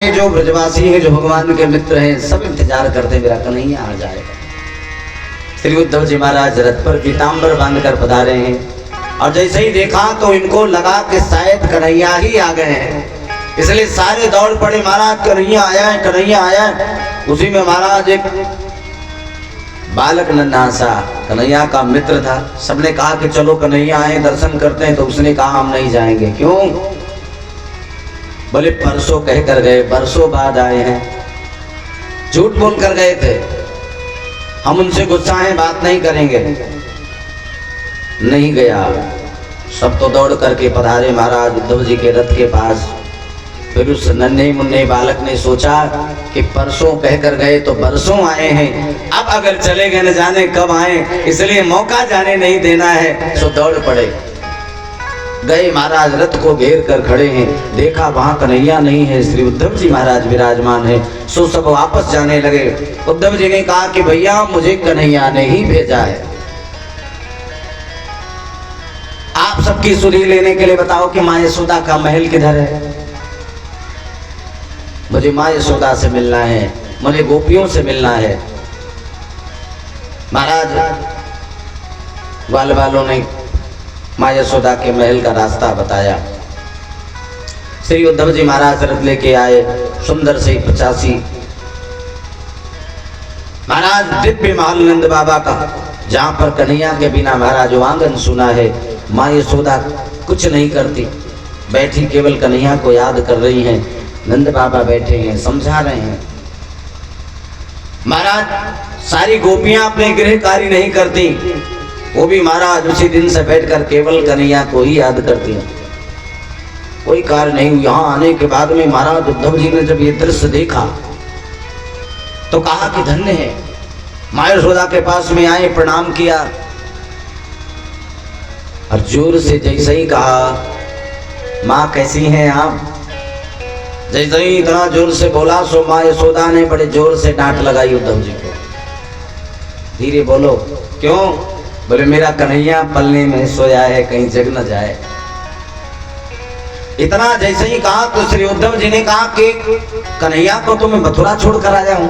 जो ब्रजवासी हैं, जो भगवान के मित्र हैं, सब इंतजार करते हैं मेरा कन्हैया आ जाएगा। श्री उद्धव जी महाराज रथ पर पीताम्बर बांधकर पधारे हैं और जैसे ही देखा तो इनको लगा कि शायद कन्हैया ही आ गए हैं, इसलिए सारे दौड़ पड़े, महाराज कन्हैया आया है, कन्हैया आया है। उसी में महाराज एक बालक नन्हा सा कन्हैया का मित्र था, सबने कहा कि चलो कन्हैया आए दर्शन करते हैं, तो उसने कहा हम नहीं जाएंगे। क्यों? बोले परसों कह कर गए, बरसों बाद आए हैं, झूठ बोल कर गए थे, हम उनसे गुस्सा हैं, बात नहीं करेंगे। नहीं गया, सब तो दौड़ करके पधारे महाराज उद्धव जी के रथ के पास। फिर उस नन्हे मुन्ने बालक ने सोचा कि परसों कह कर गए तो बरसों आए हैं, अब अगर चले गए न जाने कब आए, इसलिए मौका जाने नहीं देना है। सो दौड़ पड़े, गए महाराज रथ को घेर कर खड़े हैं, देखा वहां कन्हैया नहीं है, श्री उद्धव जी महाराज विराजमान है। सो सब वापस जाने लगे। उद्धव जी ने कहा कि भैया मुझे कन्हैया ने ही भेजा है, आप सबकी सुधि लेने के लिए बताओ कि माँ यशोदा का महल किधर है। मुझे माँ यशोदा से मिलना है, मुझे गोपियों से मिलना है। महाराज ग्वाल वालों ने माँ यशोदा के महल का रास्ता बताया। श्री उद्धव जी महाराज रथ लेके आए, सुंदर से 85 महाराज दिव्य महल नंद बाबा का, जहां पर कन्हैया के बिना महाराज आंगन सुना है। माँ यशोदा कुछ नहीं करती, बैठी केवल कन्हैया को याद कर रही हैं। नंद बाबा बैठे हैं, समझा रहे हैं। महाराज सारी गोपियां अपने गृह कार्य नहीं करती, वो भी महाराज उसी दिन से बैठकर केवल कन्हैया को ही याद करती हैं, कोई कार्य नहीं। यहाँ आने के बाद में महाराज उद्धव जी ने जब ये दृश्य देखा तो कहा कि धन्य है। माँ यशोदा के पास में आए, प्रणाम किया और जोर से जैसे ही कहा माँ कैसी हैं आप, जैसे ही इतना जोर से बोला सो माँ यशोदा ने बड़े जोर से डांट लगाई उद्धव जी को, धीरे बोलो। क्यों? बोले मेरा कन्हैया पलने में सोया है, कहीं जग न जाए। इतना जैसे ही कहा तो श्री उद्धव जी ने कहा कि कन्हैया को तो मैं मथुरा छोड़ कर आया हूं।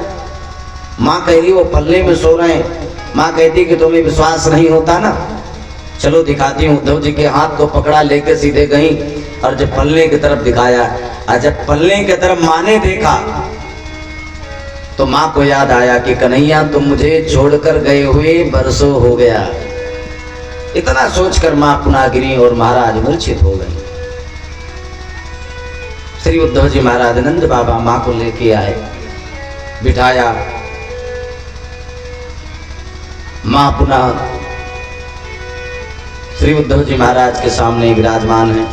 माँ कह रही वो पलने में सो रहे हैं। माँ कहती कि तुम्हें विश्वास नहीं होता ना, चलो दिखाती हूँ। उद्धव जी के हाथ को पकड़ा, लेकर सीधे गई और जब पलने की तरफ दिखाया, और जब पलने की तरफ माँ ने देखा तो माँ को याद आया कि कन्हैया तुम मुझे छोड़कर गए हुए बरसों हो गया। इतना सोचकर माँ पुनः गिरी और महाराज मूर्छित हो गई। श्री उद्धव जी महाराज नंद बाबा माँ को लेके आए, बिठाया। माँ पुनः श्री उद्धव जी महाराज के सामने विराजमान है।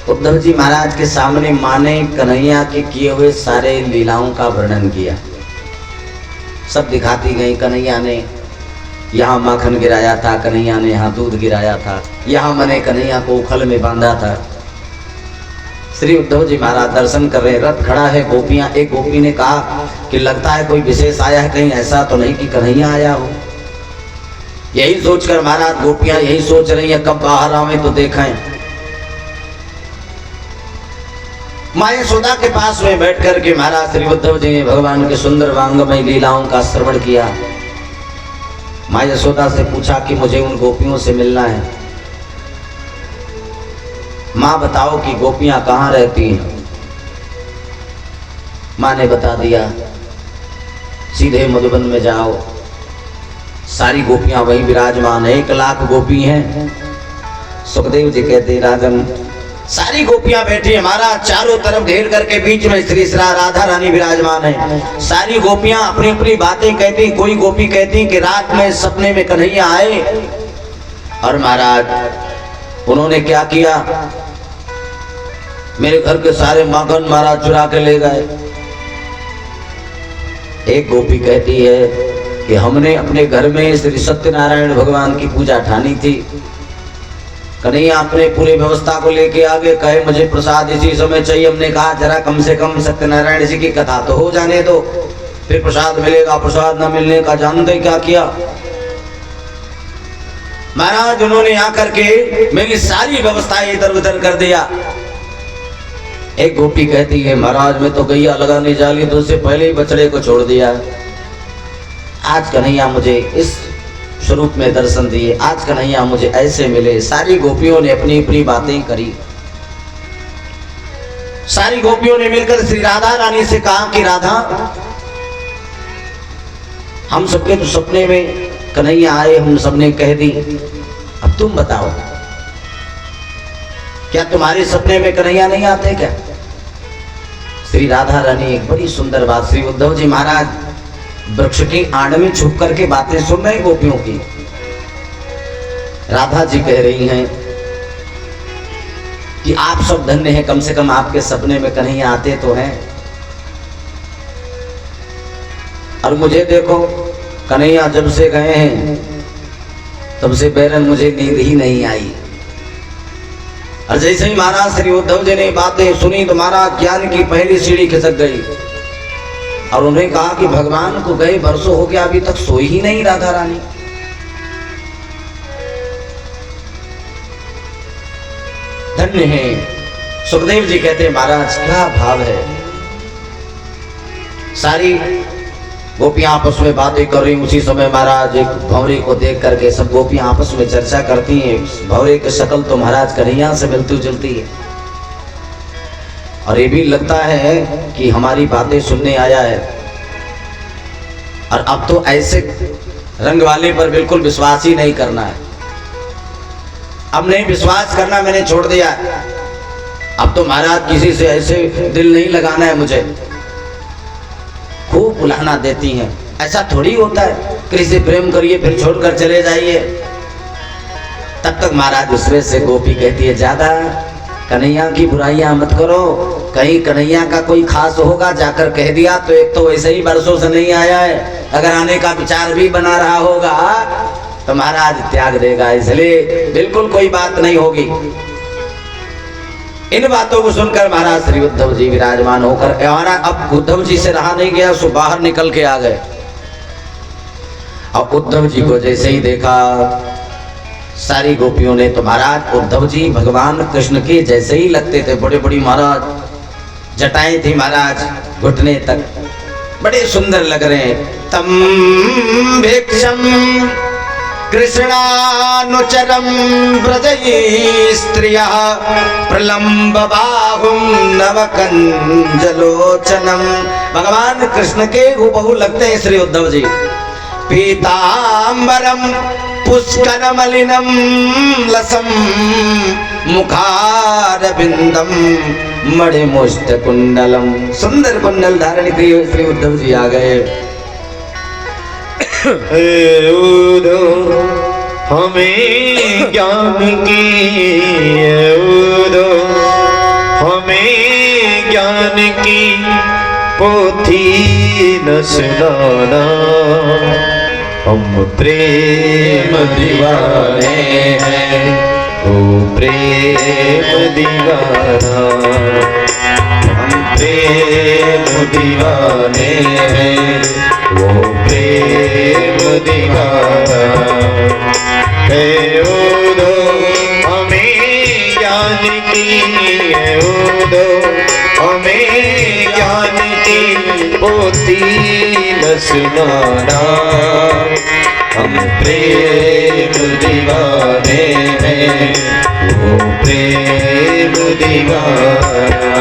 उद्धव जी महाराज के सामने माँ ने कन्हैया के किए हुए सारे लीलाओं का वर्णन किया, सब दिखाती गई। कन्हैया ने यहाँ माखन गिराया था, कन्हैया ने यहाँ दूध गिराया था, यहाँ मैंने कन्हैया को उखल में बांधा था। श्री उद्धव जी महाराज दर्शन कर रहे, रथ खड़ा है, गोपियां। एक गोपी ने कहा कि लगता है कोई विशेष आया है, कहीं ऐसा तो नहीं कि कन्हैया आया हो। यही सोचकर महाराज गोपियां यही सोच रही है कब बाहर आवे तो देखें। माँ यशोदा के पास में बैठ कर के महाराज श्री उद्धव जी ने भगवान के सुंदर वांगमय लीलाओं का श्रवण किया। माँ यशोदा से पूछा कि मुझे उन गोपियों से मिलना है। माँ बताओ कि गोपियां कहाँ रहती हैं। माँ ने बता दिया, सीधे मधुबन में जाओ, सारी गोपियां वहीं विराजमान है, 1 लाख गोपी हैं। सुखदेव जी कहते राजन सारी गोपियां बैठी है, महाराज चारों तरफ घेर करके बीच में श्री राधा रानी विराजमान है। सारी गोपियां अपनी अपनी बातें कहती। कोई गोपी कहती कि रात में सपने में कन्हैया आए और महाराज उन्होंने क्या किया, मेरे घर के सारे माखन महाराज चुरा के ले गए। एक गोपी कहती है कि हमने अपने घर में श्री सत्यनारायण भगवान की पूजा ठानी थी, कन्हैया अपने पूरे व्यवस्था को लेके आगे, कहे मुझे प्रसाद इसी समय चाहिए। हमने कहा जरा कम से कम सत्यनारायण जी की कथा तो हो जाने दो, फिर प्रसाद मिलेगा। प्रसाद न मिलने का जानते क्या किया महाराज, उन्होंने आकर के मेरी सारी व्यवस्थाएं इधर उधर कर दिया। एक गोपी कहती है महाराज मैं तो गैया लगाने जाली तो उससे पहले ही बछड़े को छोड़ दिया। आज कन्हैया मुझे इस स्वरूप में दर्शन दिए, आज कन्हैया मुझे ऐसे मिले। सारी गोपियों ने अपनी अपनी बातें करी। सारी गोपियों ने मिलकर श्री राधा रानी से कहा कि राधा हम सबके तो सपने में कन्हैया आए, हम सबने कह दी, अब तुम बताओ क्या तुम्हारे सपने में कन्हैया नहीं आते क्या? श्री राधा रानी एक बड़ी सुंदर बात, श्री उद्धव जी महाराज वृक्ष की आड़ में छुप करके बातें सुन रहे गोपियों की। राधा जी कह रही हैं कि आप सब धन्य हैं, कम से कम आपके सपने में कन्हैया आते तो हैं। और मुझे देखो कन्हैया जब से गए हैं तब से बैरन मुझे नींद ही नहीं आई। और जैसे ही महाराज श्री उद्धव जी ने बातें सुनी तो महाराज ज्ञान की पहली सीढ़ी खिसक गई और उन्हें कहा कि भगवान को गए बरसों हो गया, अभी तक सोई ही नहीं राधा रानी। धन्य है। सुखदेव जी कहते हैं महाराज क्या भाव है। सारी गोपियां आपस में बातें कर रही, उसी समय महाराज एक भंवरे को देख करके सब गोपियां आपस में चर्चा करती हैं। भंवरे की शक्ल तो महाराज कन्हैया से मिलती जुलती है और ये भी लगता है कि हमारी बातें सुनने आया है। और अब तो ऐसे रंग वाले पर बिल्कुल विश्वास ही नहीं करना है। अब नहीं विश्वास करना मैंने छोड़ दिया। अब तो महाराज किसी से ऐसे दिल नहीं लगाना है मुझे। खूब बुलाना देती हैं, ऐसा थोड़ी होता है किसी से प्रेम करिए फिर छोड़कर चले जाइए। तब तक महाराज दूसरे से गोपी कहती है ज्यादा कन्हैया की बुराइयां मत करो, कहीं कन्हैया का कोई खास होगा जाकर कह दिया तो एक तो वैसे ही बरसों से नहीं आया है, अगर आने का विचार भी बना रहा होगा तो महाराज त्याग देगा, इसलिए बिल्कुल कोई बात नहीं होगी। इन बातों को सुनकर महाराज श्री उद्धव जी विराजमान होकर अब उद्धव जी से रहा नहीं गया, सो बाहर निकल के आ गए। अब उद्धव जी को जैसे ही देखा सारी गोपियों ने, तो महाराज उद्धव जी भगवान कृष्ण के जैसे ही लगते थे। बड़े बड़ी महाराज जटाएं थी महाराज घुटने तक, बड़े सुंदर लग रहे हैं। तम भिक्षम कृष्णानुचरम व्रजयी स्त्रियः प्रलम्ब बाहुम नवकंजलोचनम। भगवान कृष्ण के हुबहू लगते हैं श्री उद्धव जी। पीतांबरम पुष्कर मलिनम लसम मुखारविंदम मणिमुष्ट कुंडलम। सुंदर कुंडल धारण किए श्री उद्धव जी आ गए। उद्धव हमें ज्ञान की, उद्धव हमें ज्ञान की पोथी न सुनाना। हम प्रेम दीवाने हैं, ओ प्रेम दीवाना। हम प्रेम दीवाने हैं, वो प्रेम दीवाना है। उद्धव हमें ज्ञान की, है उद्धव हमें ज्ञान की पोथी न सुनाना। हम प्रेम दीवाने हैं, वो प्रेम दीवाना।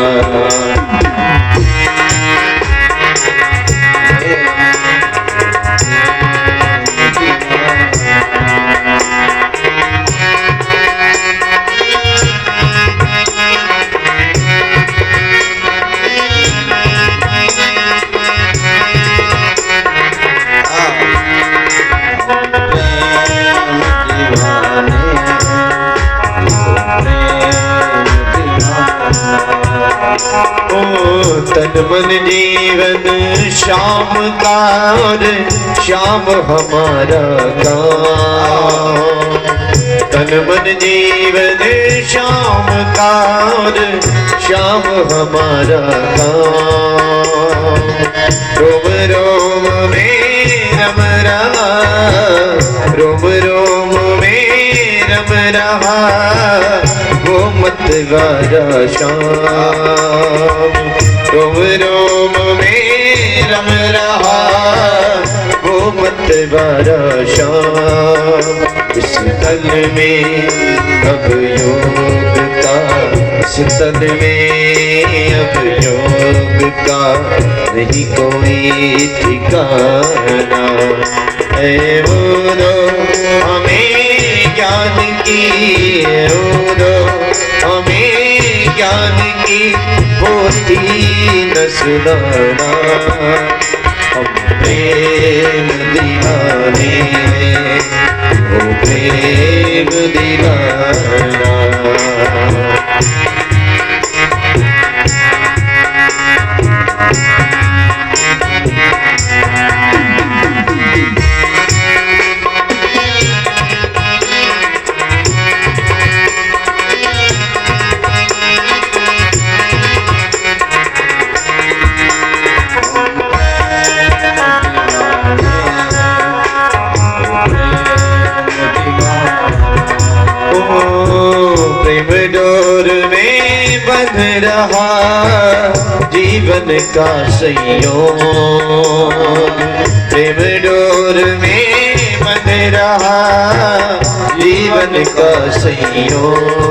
तन मन जीवन श्याम का और श्याम हमारा काम। तन मन जीवन श्याम का और श्याम हमारा काम। रोम रोम में रम रहा, रोम रोम में रम रम रहा वो मतवारा श्याम। रोम रोम में रम रहा वो मतवारा श्याम। इस तन में अब योग का, इस तन में अब योग का नहीं कोई ठिकाना। ऐ वो दो हमें ज्ञान की, वो दो हमें ज्ञान की होती न सुनाना। हम प्रेम दीवाने, वो प्रेम दीवाना। रहा जीवन का संयोग, प्रेम डोर में बंध रहा जीवन का संयोग।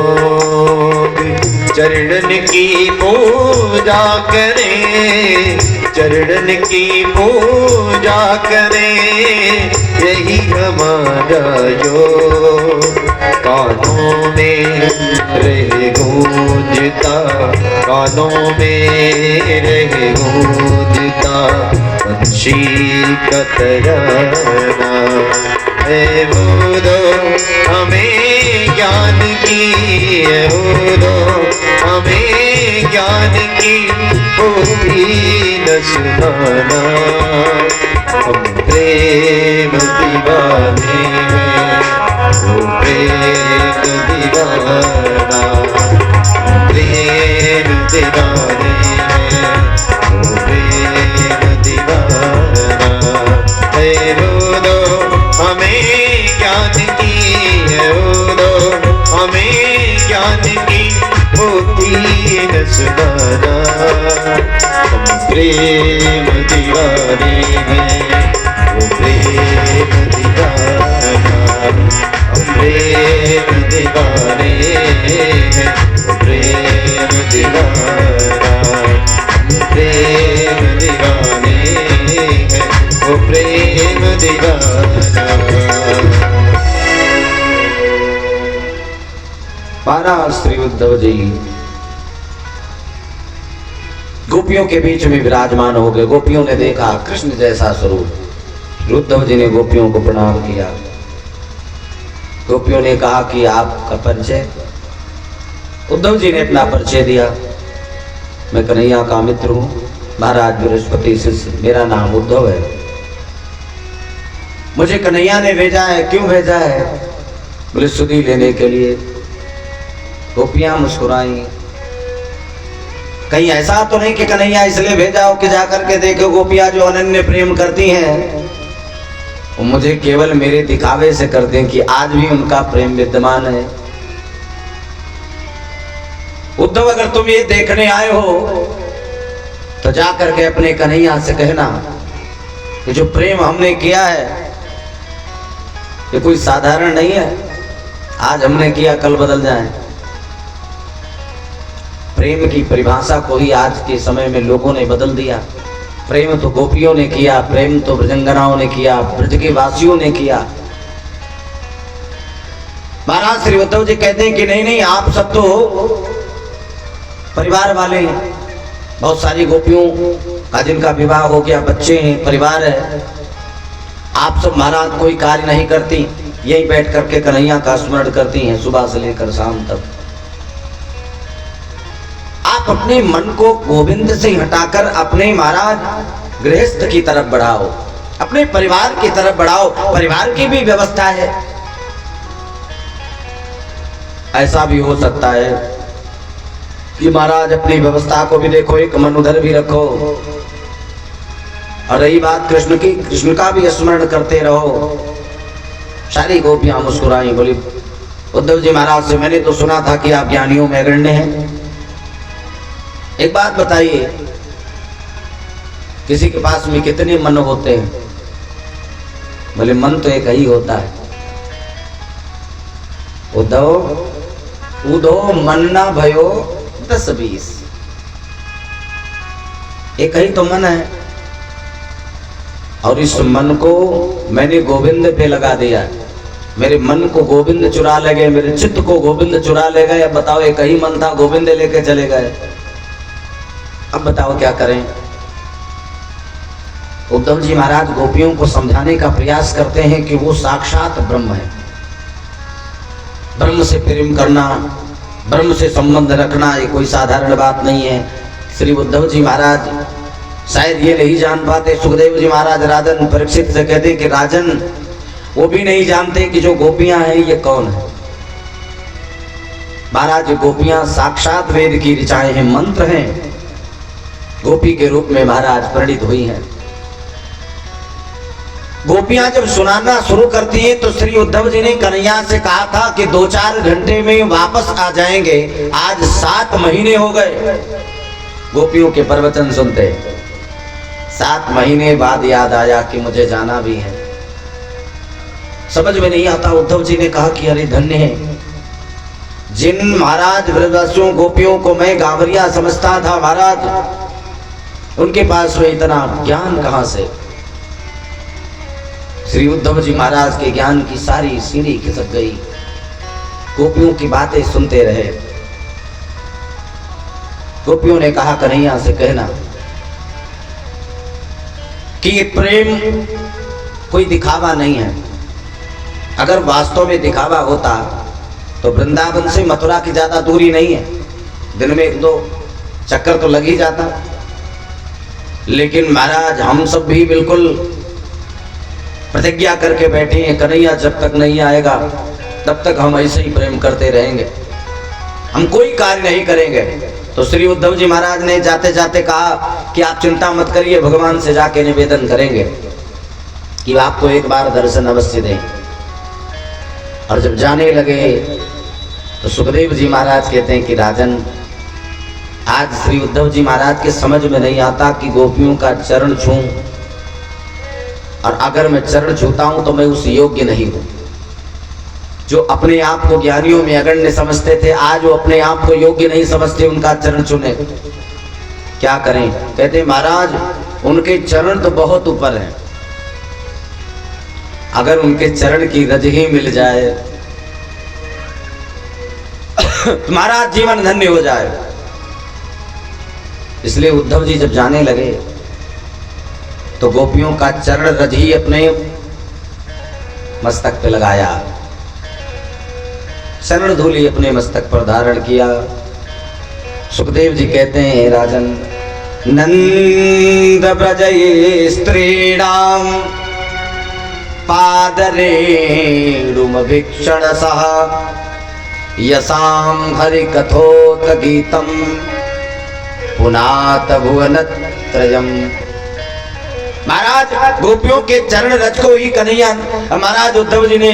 चरणन की पूजा करें, चरणन की पूजा करें, यही हमारा योग। कानों में रहे गूंजता, कानों में रहे गूंजता पंछी का तराना। है वो दो हमें ज्ञान की, है वो दो हमें ज्ञान की वो भी न सुनाना। हम प्रेम दीवाने हैं, वो प्रेम दीवाना। प्रेम दीवाने हैं, वो प्रेम दीवाना। है वो दो हमें ज्ञान की, है वो दो हमें ज्ञान की होती न सुनाना। हम प्रेम दीवाने हैं, वो प्रेम दीवाना। हम प्रेम दीवाने हैं, वो प्रेम दीवाना। हम प्रेम दीवाने हैं, वो प्रेम दीवाना। महाराज श्री उद्धव जी गोपियों के बीच में विराजमान हो गए। गोपियों ने देखा कृष्ण जैसा स्वरूप। उद्धव जी ने गोपियों को प्रणाम किया। गोपियों ने कहा कि आपका परिचय। उद्धव जी ने अपना परिचय दिया। मैं कन्हैया का मित्र हूँ, महाराज बृहस्पति शिष्य, मेरा नाम उद्धव है। मुझे कन्हैया ने भेजा है। क्यों भेजा है? बोले सुधि लेने के लिए। गोपियां मुस्कुराई। कहीं ऐसा तो नहीं कि कन्हैया इसलिए भेजा हो कि जाकर के देखो गोपियां जो अनन्य प्रेम करती हैं वो मुझे केवल मेरे दिखावे से करते हैं कि आज भी उनका प्रेम विद्यमान है। उद्धव, अगर तुम ये देखने आए हो तो जाकर के अपने कन्हैया से कहना कि जो प्रेम हमने किया है ये कोई साधारण नहीं है। आज हमने किया कल बदल जाए। प्रेम की परिभाषा को ही आज के समय में लोगों ने बदल दिया। प्रेम तो गोपियों ने किया, प्रेम तो ब्रजंगनाओं ने किया, ब्रज के वासियों ने किया। महाराज श्री उद्धव जी कहते हैं कि नहीं नहीं, आप सब तो परिवार वाले हैं। बहुत सारी गोपियों का जिनका विवाह हो गया, बच्चे हैं, परिवार है। आप सब महाराज कोई कार्य नहीं करती, यही बैठ करके कन्हैया का स्मरण करती हैं सुबह से लेकर शाम तक। आप अपने मन को गोविंद से हटाकर अपने महाराज गृहस्थ की तरफ बढ़ाओ, अपने परिवार की तरफ बढ़ाओ। परिवार की भी व्यवस्था है। ऐसा भी हो सकता है कि महाराज अपनी व्यवस्था को भी देखो, एक मन उधर भी रखो। और रही बात कृष्ण की, कृष्ण का भी स्मरण करते रहो। सारी गोपियां मुस्कुराई, बोली उद्धव जी महाराज से, मैंने तो सुना था कि आप ज्ञानियों में अग्रण्य हैं, एक बात बताइए, किसी के पास में कितने मन होते हैं? बोले मन तो एक ही होता है। उद्धव उदो मन ना भयो 10-20, एक ही तो मन है। और इस मन को मैंने गोविंद पे लगा दिया। मेरे मन को गोविंद चुरा ले गए, मेरे चित्त को गोविंद चुरा ले गए। अब बताओ, एक ही मन था, गोविंद लेके चले गए। अब बताओ क्या करें? उद्धव जी महाराज गोपियों को समझाने का प्रयास करते हैं कि वो साक्षात ब्रह्म है। ब्रह्म से प्रेम करना, ब्रह्म से संबंध रखना, ये कोई साधारण बात नहीं है। श्री उद्धव जी महाराज शायद ये नहीं जान पाते। सुखदेव जी महाराज राजन परीक्षित से कहते कि राजन, वो भी नहीं जानते कि जो गोपियां हैं ये कौन है। महाराज, गोपियां साक्षात वेद की ऋचाएं हैं, मंत्र हैं। गोपी के रूप में महाराज परिणित हुई हैं। गोपियां जब सुनाना शुरू करती हैं तो श्री उद्धव जी ने कन्हैया से कहा था कि 2-4 घंटे में वापस आ जाएंगे। आज 7 महीने हो गए गोपियों के प्रवचन सुनते। 7 महीने बाद याद आया कि मुझे जाना भी है। समझ में नहीं आता। उद्धव जी ने कहा कि अरे धन्य है जिन महाराज ब्रजवासियों गोपियों को मैं गांवरिया समझता था, महाराज उनके पास में इतना ज्ञान कहां से? श्री उद्धव जी महाराज के ज्ञान की सारी सीढ़ी खिसक गई। गोपियों की बातें सुनते रहे। गोपियों ने कहा कन्हैया से कहना कि ये प्रेम कोई दिखावा नहीं है। अगर वास्तव में दिखावा होता तो वृंदावन से मथुरा की ज्यादा दूरी नहीं है, दिन में 1-2 चक्कर तो लग ही जाता। लेकिन महाराज हम सब भी बिल्कुल प्रतिज्ञा करके बैठे हैं, कन्हैया जब तक नहीं आएगा तब तक हम ऐसे ही प्रेम करते रहेंगे, हम कोई कार्य नहीं करेंगे। तो श्री उद्धव जी महाराज ने जाते जाते कहा कि आप चिंता मत करिए, भगवान से जाके निवेदन करेंगे कि आपको एक बार दर्शन अवश्य दें। और जब जाने लगे तो सुखदेव जी महाराज कहते हैं कि राजन, आज श्री उद्धव जी महाराज के समझ में नहीं आता कि गोपियों का चरण छूं, और अगर मैं चरण छूता हूं तो मैं उस योग्य नहीं हूं। जो अपने आप को ज्ञानियों में अगण्य समझते थे, आज वो अपने आप को योग्य नहीं समझते उनका चरण छूने। क्या करें? कहते महाराज उनके चरण तो बहुत ऊपर हैं, अगर उनके चरण की रज ही मिल जाए तुम्हारा जीवन धन्य हो जाए। इसलिए उद्धव जी जब जाने लगे तो गोपियों का चरण रज ही अपने मस्तक पे लगाया, चरण धूलि अपने मस्तक पर धारण किया। सुखदेव जी कहते हैं राजन, नंद ब्रजये स्त्रीणाम पादरेणुम भीक्षण सह यसाम हरि कथोत गीतम पुनात भुवनत्रयम्। महाराज गोपियों के चरण रज को ही कन्हैया महाराज उद्धव जी ने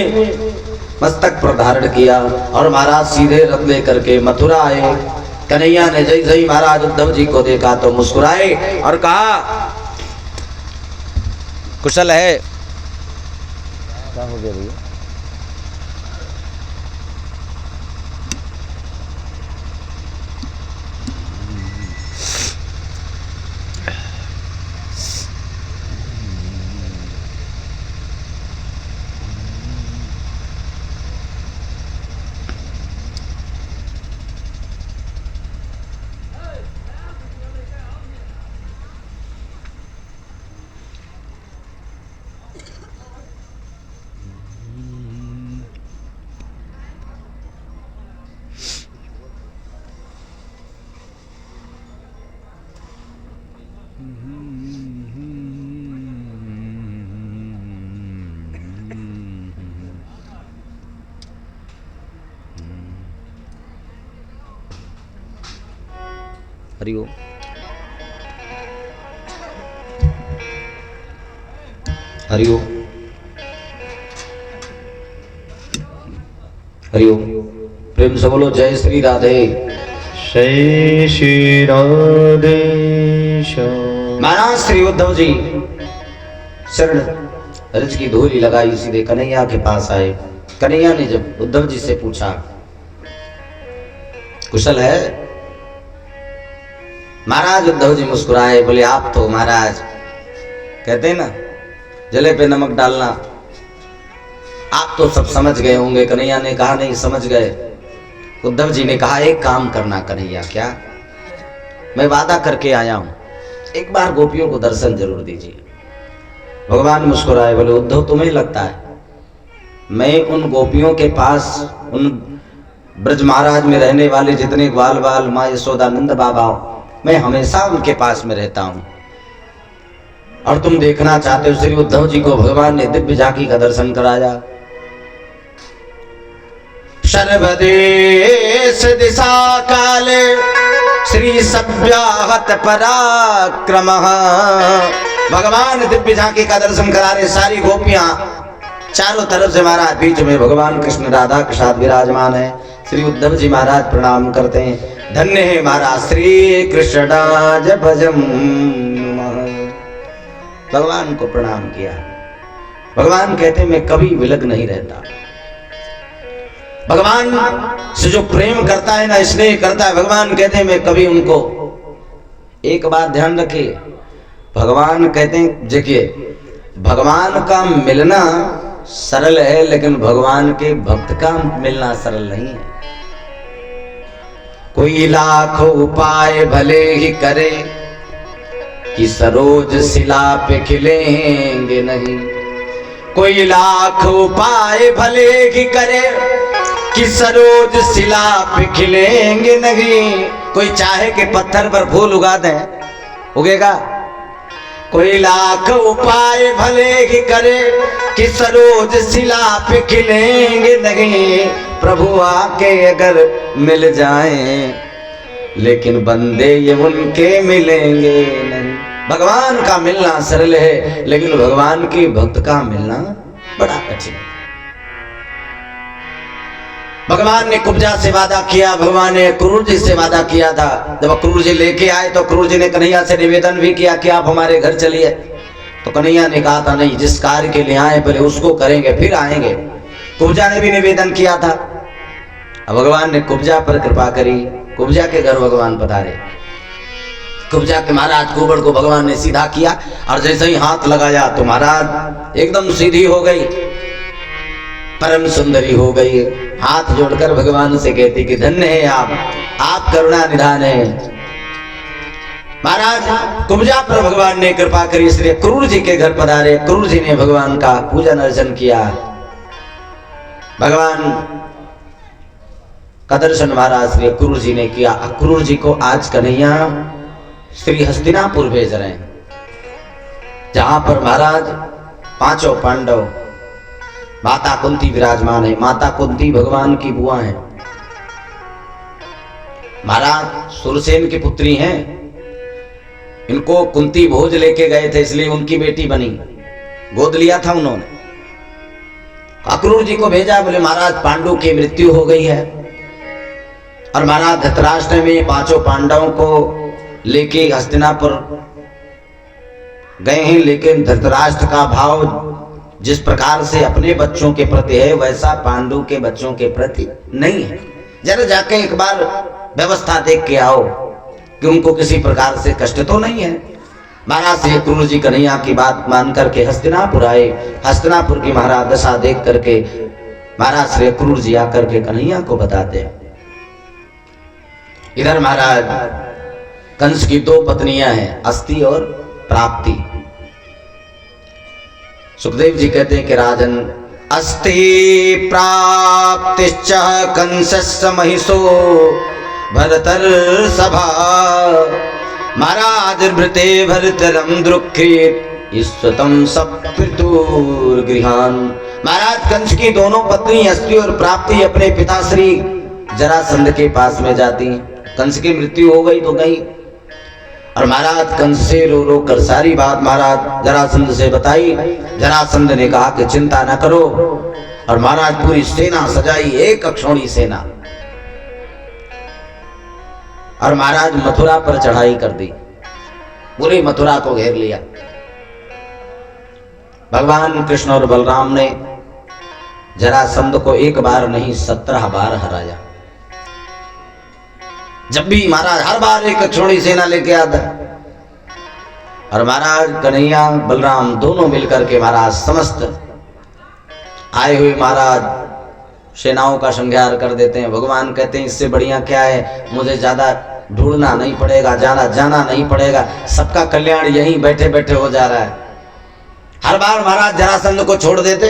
मस्तक पर धारण किया और महाराज सीधे रथ लेकर के मथुरा आए। कन्हैया ने जैसे ही महाराज उद्धव जी को देखा तो मुस्कुराए और कहा कुशल है। क्या हो गया भैया? हरि ओम। हरि ओम। हरिओम। प्रेम से बोलो जय श्री राधे। जय श्री राधे। महाराज श्री उद्धव जी शरण रज की धूली लगाई, सीधे कन्हैया के पास आए। कन्हैया ने जब उद्धव जी से पूछा कुशल है, महाराज उद्धव जी मुस्कुराए, बोले आप तो महाराज कहते हैं ना जले पे नमक डालना, आप तो सब समझ गए होंगे। कन्हैया ने कहा नहीं समझ गए। उद्धव जी ने कहा एक काम करना कन्हैया, क्या? मैं वादा करके आया हूं, एक बार गोपियों को दर्शन जरूर दीजिए। भगवान मुस्कुराए, बोले उद्धव तुम्हें लगता है मैं उन गोपियों के पास, उन ब्रज महाराज में रहने वाले जितने ग्वाल बाल माँ यशोदा नंद बाबा, मैं हमेशा उनके पास में रहता हूं, और तुम देखना चाहते हो श्री उद्धव जी को भगवान ने दिव्य झांकी का दर्शन कराया। सर्वदेश दिशा काले श्री सभ्याहत पराक्रम। भगवान दिव्य झांकी का दर्शन करा रहे, सारी गोपियां चारों तरफ से महाराज, बीच में भगवान कृष्ण राधा के साथ विराजमान है। श्री उद्धव जी महाराज प्रणाम करते हैं, धन्य है महाराज श्री कृष्ण भजम। भगवान को प्रणाम किया। भगवान कहते मैं कभी विलग नहीं रहता। भगवान से जो प्रेम करता है ना, स्नेह करता है, भगवान कहते हैं मैं कभी उनको, एक बात ध्यान रखिए, भगवान कहते हैं देखिए भगवान का मिलना सरल है, लेकिन भगवान के भक्त का मिलना सरल नहीं है। कोई लाख उपाय भले ही करे कि सरोज शिला पे खिलेंगे नहीं। कोई लाख उपाय भले ही करे कि सरोज शिला पे खिलेंगे नहीं। कोई चाहे कि पत्थर पर फूल उगा दें, उगेगा? कोई लाख उपाय भले ही करे कि सरोज शिला पे खिलेंगे नहीं। प्रभु आके अगर मिल जाएं, लेकिन बंदे ये उनके मिलेंगे नहीं। भगवान का मिलना सरल है, लेकिन भगवान के भक्त का मिलना बड़ा कठिन है। भगवान ने कुब्जा से वादा किया, भगवान ने क्रूर जी से वादा किया था। जब क्रूर जी लेके आए तो क्रूर जी ने कन्हैया से निवेदन भी किया कि आप हमारे घर चलिए। तो कन्हैया ने कहा था नहीं, जिस कार्य के लिए आए पहले उसको करेंगे फिर आएंगे। कुब्जा ने भी निवेदन किया था। अब भगवान ने कुब्जा पर कृपा करी, कुब्जा के घर भगवान पधारे। कुब्जा के महाराज कुबड़ को भगवान ने सीधा किया, और जैसे ही हाथ लगाया तो महाराज एकदम सीधी हो गई, परम सुंदरी हो गई। हाथ जोड़कर भगवान से कहती कि धन्य है आप करुणा निधान है। महाराज कुब्जा पर भगवान ने कृपा करी, इसलिए क्रूर जी के घर पधारे। क्रूर जी ने भगवान का पूजन अर्चन किया। भगवान का दर्शन महाराज श्री क्रूर जी ने किया। क्रूर जी को आज कन्हैया श्री हस्तिनापुर भेज रहे हैं, जहां पर महाराज पांचों पांडव, माता कुंती विराजमान है। माता कुंती भगवान की बुआ है। महाराज सुरसेन की पुत्री हैं। इनको कुंती भोज लेके गए थे, इसलिए उनकी बेटी बनी, गोद लिया था उन्होंने। अक्रूर जी को भेजा, बोले महाराज पांडु की मृत्यु हो गई है, और महाराज धृतराष्ट्र में पांचों पांडवों को लेके हस्तिनापुर गए हैं, लेकिन धृतराष्ट्र का भाव जिस प्रकार से अपने बच्चों के प्रति है, वैसा पांडु के बच्चों के प्रति नहीं है। जरा जाके एक बार व्यवस्था देख के आओ कि उनको किसी प्रकार से कष्ट तो नहीं है। महाराज श्री क्रूर जी कन्हैया की बात मान करके हस्तिनापुर आए। हस्तिनापुर की महाराज दशा देख करके महाराज श्री क्रूर जी आकर के कन्हैया को बताते हैं। इधर महाराज कंस की दो पत्नियां हैं, अस्ति और प्राप्ति। सुखदेव जी कहते हैं कि राजन अस्ति प्राप्तिश्च कंसस्य महिषो भरतर सभा। महाराज भृते भरतरम द्रुक्षेत ईश्वतम सप्तुर्गृहान। महाराज कंस की दोनों पत्नी अस्ति और प्राप्ति अपने पिता श्री जरासंध के पास में जाती। कंस की मृत्यु हो गई तो गई, और महाराज कंस से रो रो कर सारी बात महाराज जरासंध से बताई। जरासंध ने कहा कि चिंता न करो, और महाराज पूरी सेना सजाई, एक अक्षौणी सेना, और महाराज मथुरा पर चढ़ाई कर दी, पूरी मथुरा को घेर लिया। भगवान कृष्ण और बलराम ने जरासंध को एक बार नहीं 17 बार हराया। जब भी महाराज हर बार एक अक्षौणी सेना लेके आता, और महाराज कन्हैया बलराम दोनों मिलकर के महाराज समस्त आए हुए महाराज सेनाओं का संहार कर देते हैं। भगवान कहते हैं इससे बढ़िया क्या है, मुझे ज्यादा ढूंढना नहीं पड़ेगा, जाना नहीं पड़ेगा, सबका कल्याण यहीं बैठे बैठे हो जा रहा है। हर बार महाराज जरासंध को छोड़ देते,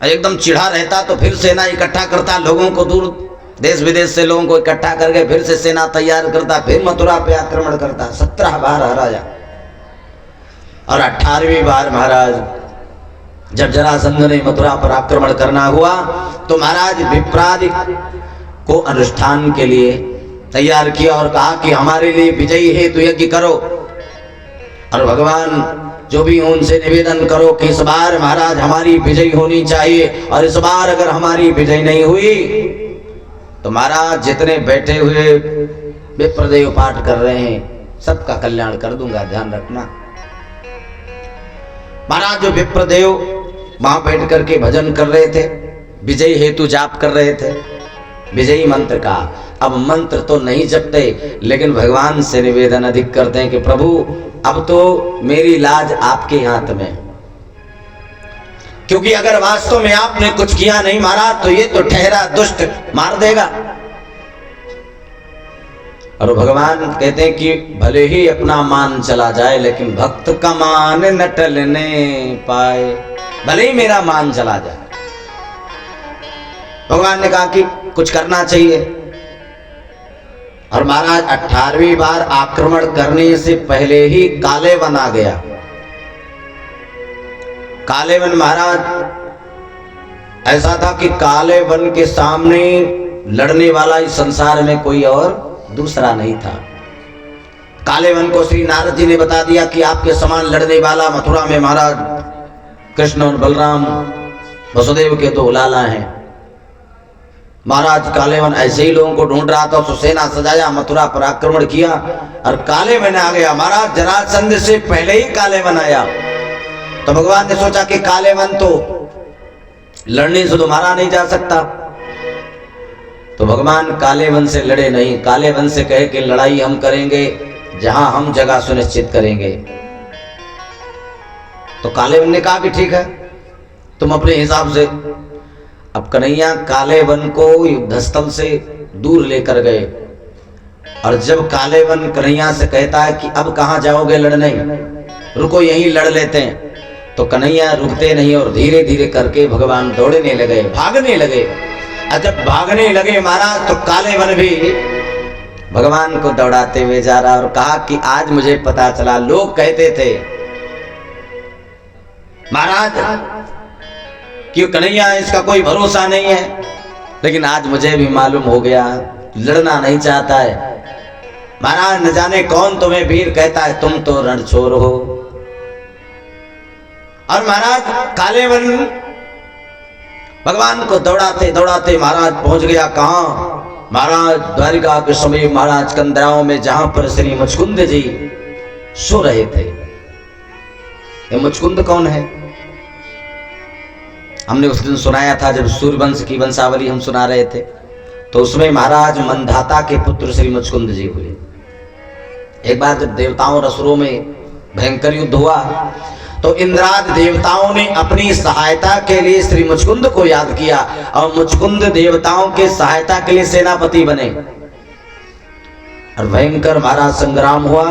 एकदम चिढ़ा रहता तो फिर सेना इकट्ठा करता, लोगों को दूर देश विदेश से लोगों को इकट्ठा करके फिर से सेना तैयार करता, फिर मथुरा पे आक्रमण करता। 17 बार हराया। और 18वीं बार महाराज जब जरासंध ने मथुरा पर आक्रमण करना हुआ तो महाराज विप्रादि को अनुष्ठान के लिए तैयार किया और कहा कि हमारे लिए विजयी हेतु यज्ञ करो, और भगवान जो भी उनसे निवेदन करो कि इस बार महाराज हमारी विजय होनी चाहिए, और इस बार अगर हमारी विजय नहीं हुई तो महाराज जितने बैठे हुए विप्रदेव पाठ कर रहे हैं सबका कल्याण कर दूंगा, ध्यान रखना। महाराज जो विप्रदेव वहां बैठ करके भजन कर रहे थे, विजय हेतु जाप कर रहे थे विजयी मंत्र का। अब मंत्र तो नहीं जपते, लेकिन भगवान से निवेदन अधिक करते हैं कि प्रभु अब तो मेरी लाज आपके हाथ में, क्योंकि अगर वास्तव में आपने कुछ किया नहीं महाराज तो ये तो ठहरा दुष्ट मार देगा। और भगवान कहते हैं कि भले ही अपना मान चला जाए लेकिन भक्त का मान न टलने पाए, भले ही मेरा मान चला जाए। भगवान ने कहा कि कुछ करना चाहिए, और महाराज 18वीं बार आक्रमण करने से पहले ही काले वन आ गया। काले वन महाराज ऐसा था कि काले वन के सामने लड़ने वाला इस संसार में कोई और दूसरा नहीं था। काले वन को श्री नारद जी ने बता दिया कि आपके समान लड़ने वाला मथुरा में महाराज कृष्ण और बलराम वसुदेव के 2 लाला हैं। महाराज कालेवन ऐसे ही लोगों को ढूंढ रहा था, तो सेना सजाया, मथुरा पर आक्रमण किया और कालेवन आ गया। महाराज जरासंध से पहले ही कालेवन आया, तो भगवान ने सोचा कि कालेवन तो लड़ने से तो मारा नहीं जा सकता, तो भगवान कालेवन से लड़े नहीं। कालेवन से कहे कि लड़ाई हम करेंगे जहां हम जगह सुनिश्चित करेंगे। तो कालेवन ने कहा कि ठीक है, तुम अपने हिसाब से। अब कन्हैया कालेवन को युद्धस्थल से दूर लेकर गए, और जब कालेवन कन्हैया से कहता है कि अब कहां जाओगे लड़ने, रुको यहीं लड़ लेते हैं, तो कन्हैया रुकते नहीं और धीरे धीरे करके भगवान दौड़ने लगे, भागने लगे। और जब भागने लगे महाराज तो कालेवन भी भगवान को दौड़ाते हुए जा रहा, और कहा कि आज मुझे पता चला, लोग कहते थे महाराज कि कन्हैया इसका कोई भरोसा नहीं है, लेकिन आज मुझे भी मालूम हो गया लड़ना नहीं चाहता है। महाराज न जाने कौन तुम्हें वीर कहता है, तुम तो रणछोर हो। और महाराज कालेवन भगवान को दौड़ाते दौड़ाते महाराज पहुंच गया कहां, महाराज द्वारिका के समय महाराज कंदराओं में, जहां पर श्री मुचकुंद जी सो रहे थे। ये मुचकुंद कौन है? हमने उस दिन सुनाया था जब सूर्यवंश की वंशावली हम सुना रहे थे, तो उसमें महाराज मंधाता के पुत्र श्री मुचकुंद जी हुए। एक बार जब देवताओं और असुरों में भयंकर युद्ध हुआ तो इंद्रादि देवताओं ने अपनी सहायता के लिए श्री मुचकुंद को याद किया, और मुचकुंद देवताओं के सहायता के लिए सेनापति बने। और भयंकर महाराज संग्राम हुआ।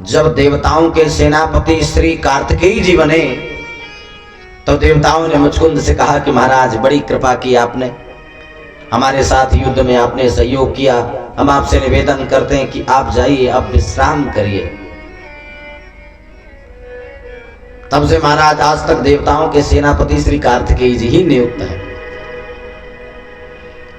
जब देवताओं के सेनापति श्री कार्तिकेय जी बने तो देवताओं ने मुचकुंद से कहा कि महाराज बड़ी कृपा की आपने, हमारे साथ युद्ध में आपने सहयोग किया, हम आपसे निवेदन करते हैं कि आप जाइए, आप विश्राम करिए। तब से महाराज आज तक देवताओं के सेनापति श्री कार्तिकेय जी ही नियुक्त हैं।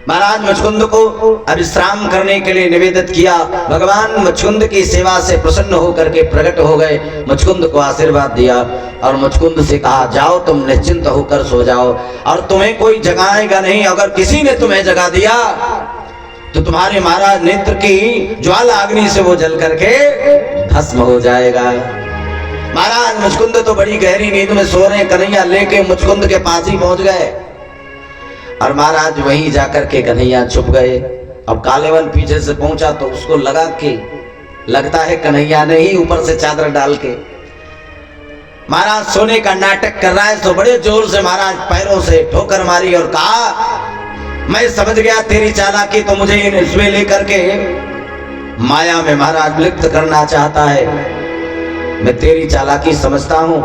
महाराज मुचकुंद को विश्राम करने के लिए निवेदित किया। भगवान मुचकुंद की सेवा से प्रसन्न होकर के प्रकट हो गए, मुचकुंद को आशीर्वाद दिया और मुचकुंद से कहा जाओ तुम निश्चिंत होकर सो जाओ और तुम्हें कोई जगाएगा नहीं। अगर किसी ने तुम्हें जगा दिया तो तुम्हारे महाराज नेत्र की ज्वाला अग्नि से वो जल करके भस्म हो जाएगा। महाराज मुचकुंद तो बड़ी गहरी नींद में सो रहे, कन्हैया लेके मुचकुंद के पास ही पहुंच गए और महाराज वहीं जाकर के कन्हैया छुप गए। अब कालेवन पीछे से पहुंचा तो उसको लगा कि लगता है कन्हैया ने ही ऊपर से चादर डाल के महाराज सोने का नाटक कर रहा है। तो बड़े जोर से महाराज पैरों से ठोकर मारी और कहा मैं समझ गया तेरी चालाकी, तो मुझे इसमें लेकर के माया में महाराज लिप्त करना चाहता है। मैं तेरी चालाकी समझता हूं,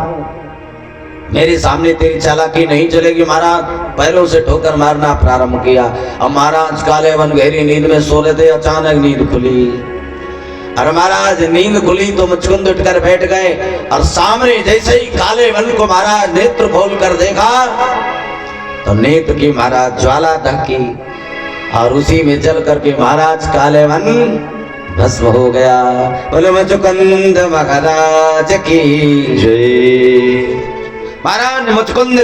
मेरे सामने तेरी चालाकी नहीं चलेगी। महाराज पैरों से ठोकर मारना प्रारंभ किया। अब महाराज कालेवन गहरी नींद में सो रहे थे, अचानक नींद खुली और महाराज नींद खुली तो मुचकुंद उठकर बैठ गए और सामने जैसे ही कालेवन को महाराज नेत्र खोल कर देखा तो नेत्र की महाराज ज्वाला धकी और उसी में जल करके महाराज कालेवन भस्म हो गया। बोले मुचकुंद महाराज की जय। महाराज मुचकुंद